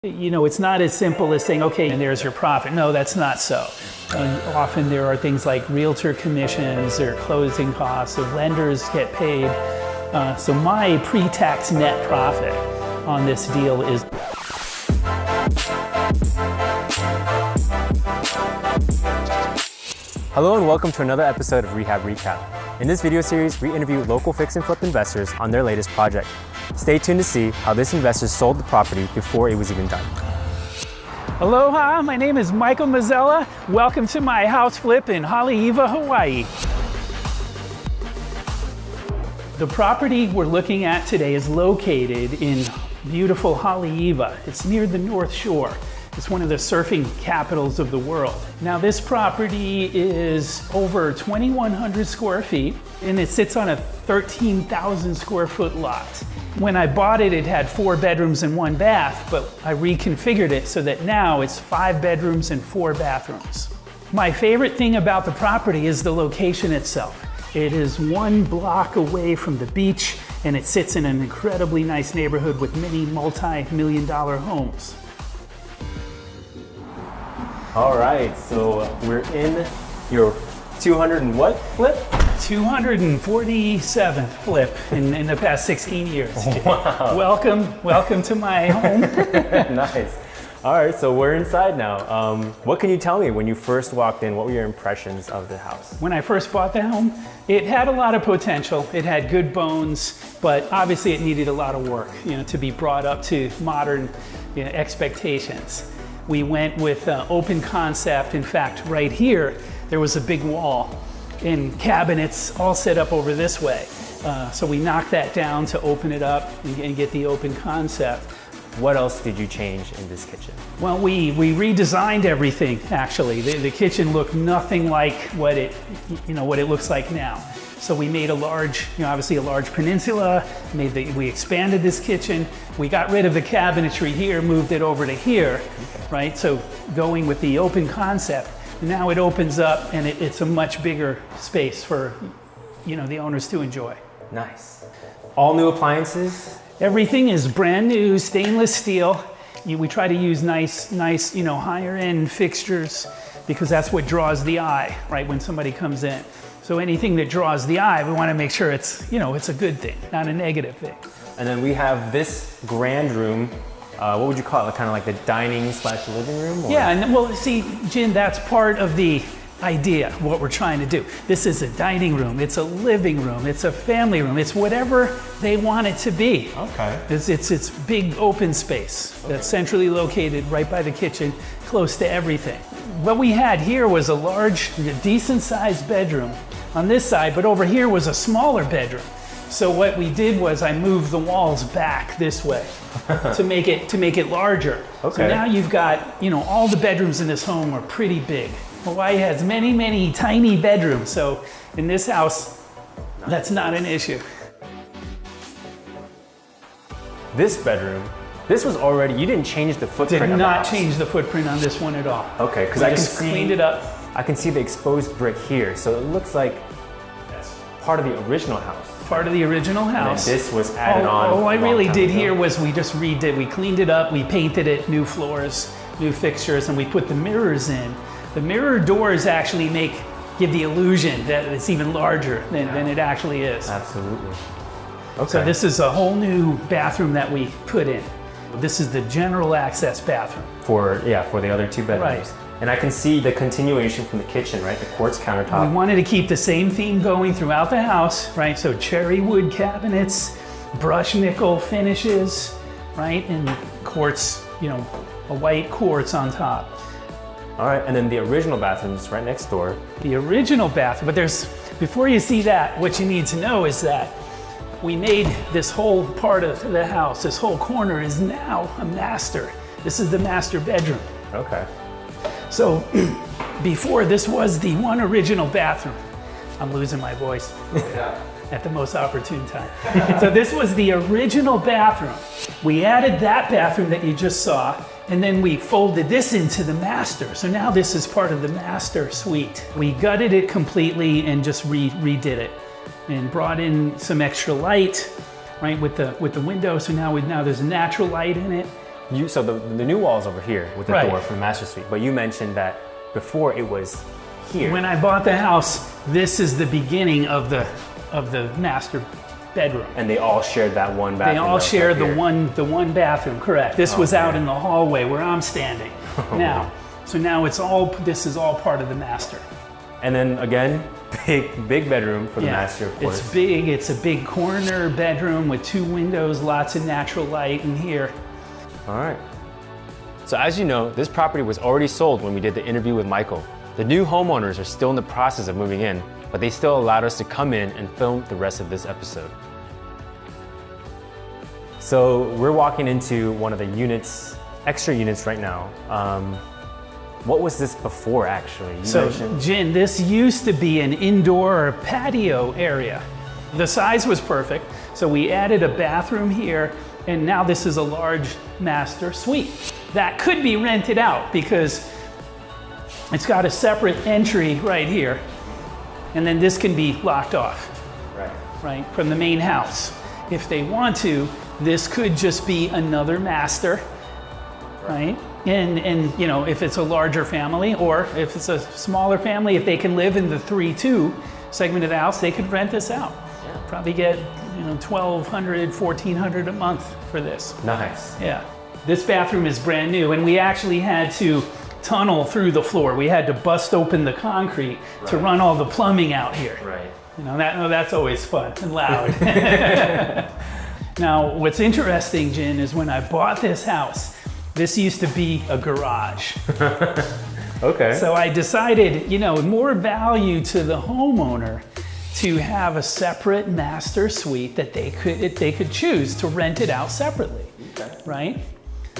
You know, it's not as simple as saying, okay, and there's your profit. No, that's not so. And often there are things like realtor commissions or closing costs, so lenders get paid. So my pre-tax net profit on this deal is... Hello and welcome to another episode of Rehab Recap. In this video series, we interview local fix and flip investors on their latest project. Stay tuned to see how this investor sold the property before it was even done. Aloha, my name is Michael Mazzella. Welcome to my house flip in Haleiwa, Hawaii. The property we're looking at today is located in beautiful Haleiwa. It's near the North Shore. It's one of the surfing capitals of the world. Now this property is over 2,100 square feet and it sits on a 13,000 square foot lot. When I bought it, it had 4 bedrooms and 1 bath, but I reconfigured it so that now it's 5 bedrooms and 4 bathrooms. My favorite thing about the property is the location itself. It is 1 block away from the beach and it sits in an incredibly nice neighborhood with many multi-million-dollar homes. All right, so we're in your 200 and what flip? 247th flip in the past 16 years. Wow. Welcome to my home. Nice. All right, so we're inside now. What can you tell me when you first walked in? What were your impressions of the house? When I first bought the home, it had a lot of potential. It had good bones, but obviously it needed a lot of work, to be brought up to modern, expectations. We went with open concept. In fact, right here, there was a big wall and cabinets all set up over this way. So we knocked that down to open it up and get the open concept. What else did you change in this kitchen? Well, we redesigned everything, actually. The kitchen looked nothing like what it looks like now. So we made a large, obviously a large peninsula, we expanded this kitchen. We got rid of the cabinetry here, moved it over to here, right? So going with the open concept, now it opens up and it's a much bigger space for, the owners to enjoy. Nice. All new appliances? Everything is brand new, stainless steel. We try to use nice, higher end fixtures because that's what draws the eye, right, when somebody comes in. So anything that draws the eye, we want to make sure it's, it's a good thing, not a negative thing. And then we have this grand room. What would you call it? Kind of like the dining / living room? Or? Yeah, and well, see, Jin, that's part of the idea, what we're trying to do. This is a dining room, it's a living room, it's a family room, it's whatever they want it to be. Okay. It's big open space that's centrally located right by the kitchen, close to everything. What we had here was a large, decent sized bedroom on this side, but over here was a smaller bedroom. So what we did was I moved the walls back this way to make it larger. Okay. So now you've got, all the bedrooms in this home are pretty big. Hawaii has many, many tiny bedrooms. So in this house, that's not an issue. This bedroom, this was already, you didn't change the footprint of the house. Did not change the footprint on this one at all. Okay, because I just cleaned it up. I can see the exposed brick here. So it looks like that's part of the original house. Part of the original house. And this was added on. All I really did here was we just redid, we cleaned it up, we painted it, new floors, new fixtures, and we put the mirrors in. The mirror doors actually give the illusion that it's even larger than it actually is. Absolutely. Okay. So this is a whole new bathroom that we put in. This is the general access bathroom. For the other 2 bedrooms. Right. And I can see the continuation from the kitchen, right? The quartz countertop. We wanted to keep the same theme going throughout the house, right? So cherry wood cabinets, brushed nickel finishes, right? And quartz, a white quartz on top. All right, and then the original bathroom is right next door. The original bathroom, but before you see that, what you need to know is that we made this whole part of the house, this whole corner is now a master. This is the master bedroom. Okay. So before, this was the one original bathroom. I'm losing my voice at the most opportune time. So this was the original bathroom. We added that bathroom that you just saw, and then we folded this into the master. So now this is part of the master suite. We gutted it completely and just redid it and brought in some extra light, right, with the window. So now there's natural light in it. So the new wall is over here with the Right. door for the master suite, but you mentioned that before it was here. When I bought the house, this is the beginning of the master bedroom. And they all shared that one bathroom. They all that was share right the here. one bathroom, correct. This was out Okay. in the hallway where I'm standing now. So now this is all part of the master. And then again, big bedroom for the master, of course. It's big. It's a big corner bedroom with 2 windows, lots of natural light in here. All right. So as you know, this property was already sold when we did the interview with Michael. The new homeowners are still in the process of moving in, but they still allowed us to come in and film the rest of this episode. So we're walking into one of the units, extra units right now. What was this before, actually? You So, mentioned- Jin, this used to be an indoor patio area. The size was perfect, so we added a bathroom here, and now this is a large master suite. That could be rented out because it's got a separate entry right here, and then this can be locked off, right, from the main house. If they want to, this could just be another master, right? And you know, if it's a larger family or if it's a smaller family, if they can live in the 3-2 segment of the house, they could rent this out. Yeah. Probably get, you know, $1,200, $1,400 a month for this. Nice. Yeah. This bathroom is brand new, and we actually had to tunnel through the floor. We had to bust open the concrete to Right. run all the plumbing out here. Right. You know, that's always fun and loud. Now, what's interesting, Jin, is when I bought this house, this used to be a garage. Okay. So I decided, you know, more value to the homeowner to have a separate master suite that they could choose to rent it out separately, right?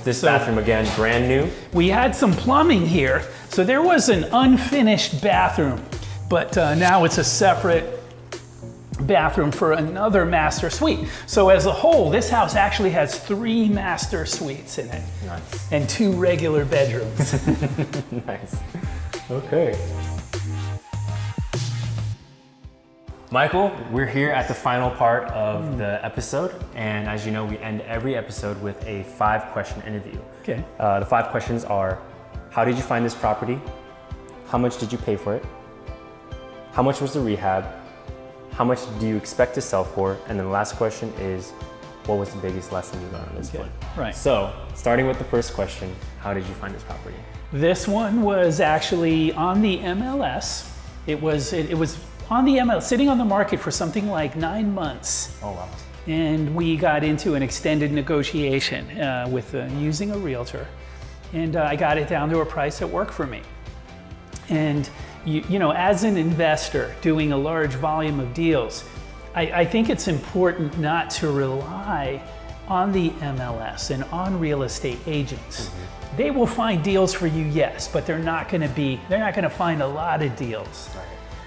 This bathroom, again, brand new. We had some plumbing here, so there was an unfinished bathroom, but now it's a separate bathroom for another master suite. So as a whole, this house actually has 3 master suites in it. Nice. And 2 regular bedrooms. Nice. Okay. Michael, we're here at the final part of the episode, and as you know, we end every episode with a 5-question interview. Okay. The 5 questions are: how did you find this property? How much did you pay for it? How much was the rehab? How much do you expect to sell for? And then the last question is, what was the biggest lesson you learned on this one? Right. So, starting with the first question, how did you find this property? This one was actually on the MLS. It was on the MLS, sitting on the market for something like 9 months. Oh, wow. And we got into an extended negotiation with using a realtor. And I got it down to a price that worked for me. And you know, as an investor doing a large volume of deals, I think it's important not to rely on the MLS and on real estate agents. Mm-hmm. They will find deals for you, yes, but they're not going to find a lot of deals,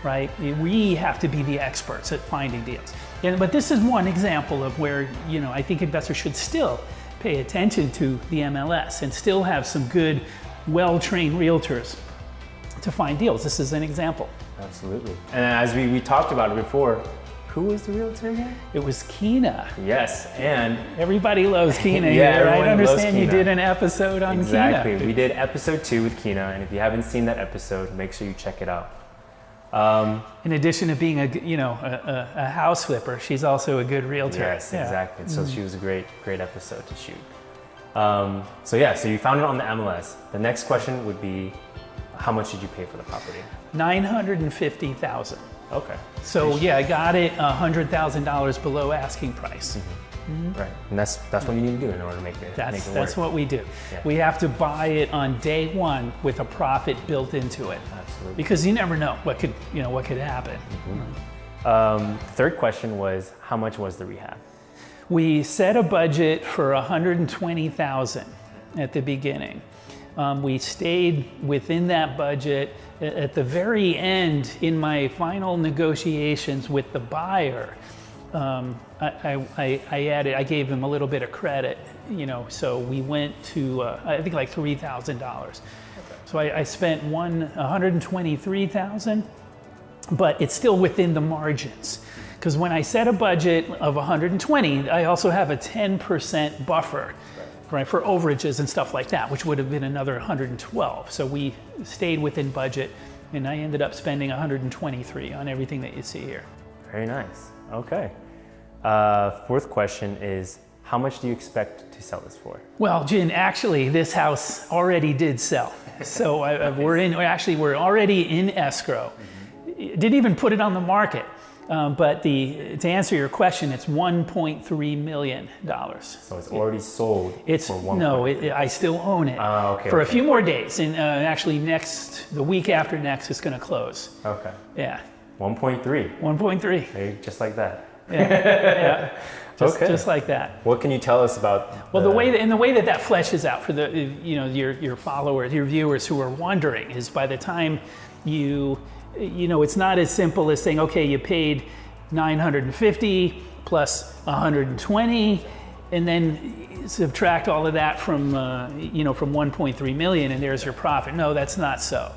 right? We have to be the experts at finding deals. But this is one example of where, you know, I think investors should still pay attention to the MLS and still have some good, well-trained realtors to find deals. This is an example. Absolutely. And as we talked about it before, who was the realtor again? It was Keena. Yes, and everybody loves Keena yeah, here. I everyone loves understand you Keena. did an episode on exactly. Keena. We did episode 2 with Keena, and if you haven't seen that episode, make sure you check it out. In addition to being a house flipper, she's also a good realtor. Yes, Yeah. exactly. So she was a great episode to shoot. So you found it on the MLS. The next question would be, how much did you pay for the property? $950,000. Okay. So I got it $100,000 below asking price. Mm-hmm. Right, and that's what you need to do in order to make it work. That's what we do. Yeah. We have to buy it on day one with a profit built into it. Absolutely. Because you never know what could happen. Mm-hmm. Third question was, how much was the rehab? We set a budget for $120,000 at the beginning. We stayed within that budget. At the very end, in my final negotiations with the buyer, I gave him a little bit of credit, so we went to, I think like $3,000. Okay. So I spent $123,000, but it's still within the margins. Because when I set a budget of 120, I also have a 10% buffer right, for overages and stuff like that, which would have been another 112. So we stayed within budget, and I ended up spending 123 on everything that you see here. Very nice. Okay. Fourth question is, how much do you expect to sell this for? Well, Jin, actually, this house already did sell. So we're already in escrow. Didn't even put it on the market. But to answer your question, it's $1.3 million. So it's already sold for 1. No, I still own it for a few more days. And actually the week after next, it's going to close. Okay. Yeah. 1.3. 1.3. Hey, just like that. Yeah. Just like that. What can you tell us about? Well, the way that fleshes out for the your followers, your viewers who are wondering is by the time it's not as simple as saying, okay, you paid 950 plus 120, and then subtract all of that from from 1.3 million, and there's your profit. No, that's not so.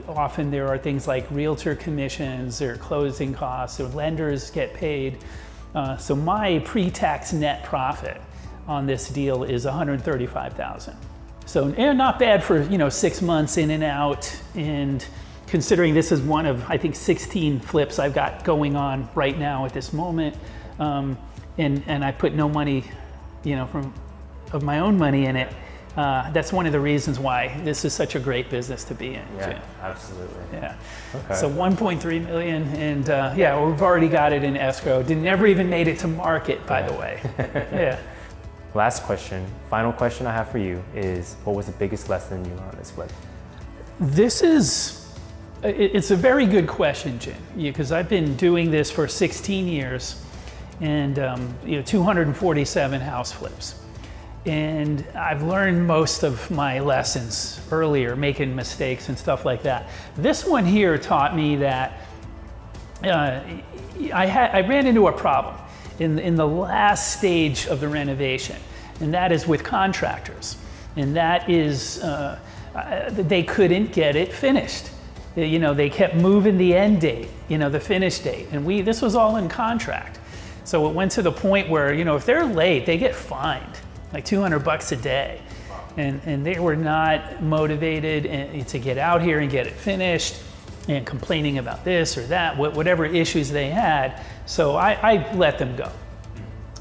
Often there are things like realtor commissions or closing costs, or lenders get paid. So my pre-tax net profit on this deal is $135,000. So not bad for 6 months in and out, and considering this is one of, I think, 16 flips I've got going on right now at this moment, and I put no money, of my own money in it. That's one of the reasons why this is such a great business to be in. Yeah, Jim. absolutely. Yeah. Okay. So 1.3 million, and we've already got it in escrow. Never even made it to market, by the way. Yeah. Last question, final question I have for you is, what was the biggest lesson you learned on this flip? It's a very good question, Jim, because I've been doing this for 16 years, and 247 house flips. And I've learned most of my lessons earlier, making mistakes and stuff like that. This one here taught me that I ran into a problem in the last stage of the renovation, and that is with contractors. And that is, they couldn't get it finished. They kept moving the end date, the finish date. And this was all in contract. So it went to the point where, if they're late, they get fined like $200 a day. And they were not motivated to get out here and get it finished, and complaining about this or that, whatever issues they had. So I let them go.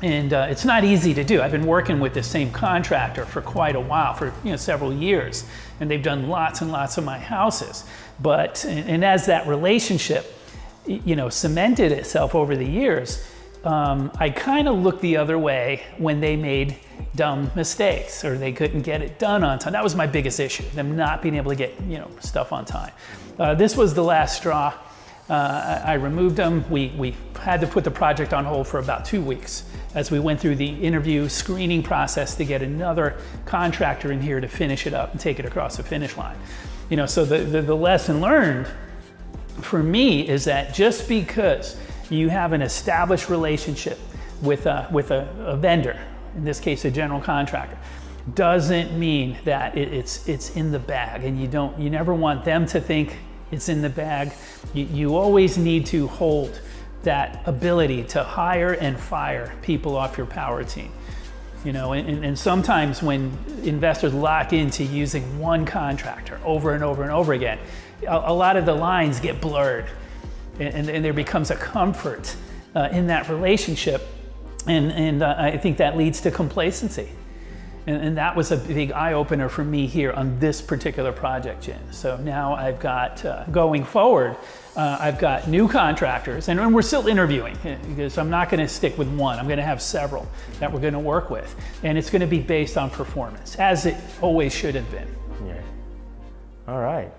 And it's not easy to do. I've been working with the same contractor for quite a while, for several years, and they've done lots and lots of my houses. But as that relationship, cemented itself over the years, I kind of looked the other way when they made dumb mistakes or they couldn't get it done on time. That was my biggest issue, them not being able to get stuff on time. This was the last straw. I removed them. We had to put the project on hold for about 2 weeks as we went through the interview screening process to get another contractor in here to finish it up and take it across the finish line. So the lesson learned for me is that just because you have an established relationship with a vendor, in this case a general contractor, doesn't mean that it's in the bag, and you never want them to think it's in the bag. You always need to hold that ability to hire and fire people off your power team. And sometimes when investors lock into using one contractor over and over and over again, a lot of the lines get blurred, and there becomes a comfort in that relationship, and I think that leads to complacency. And that was a big eye-opener for me here on this particular project, Jim. So now I've got, going forward, I've got new contractors, and we're still interviewing, because I'm not gonna stick with one. I'm gonna have several that we're gonna work with. And it's gonna be based on performance, as it always should have been. Yeah. All right.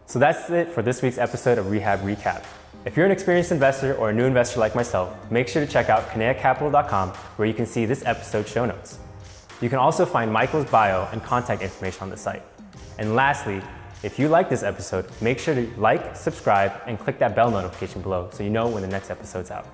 So that's it for this week's episode of Rehab Recap. If you're an experienced investor or a new investor like myself, make sure to check out KineticCapital.com, where you can see this episode's show notes. You can also find Michael's bio and contact information on the site. And lastly, if you like this episode, make sure to like, subscribe, and click that bell notification below so you know when the next episode's out.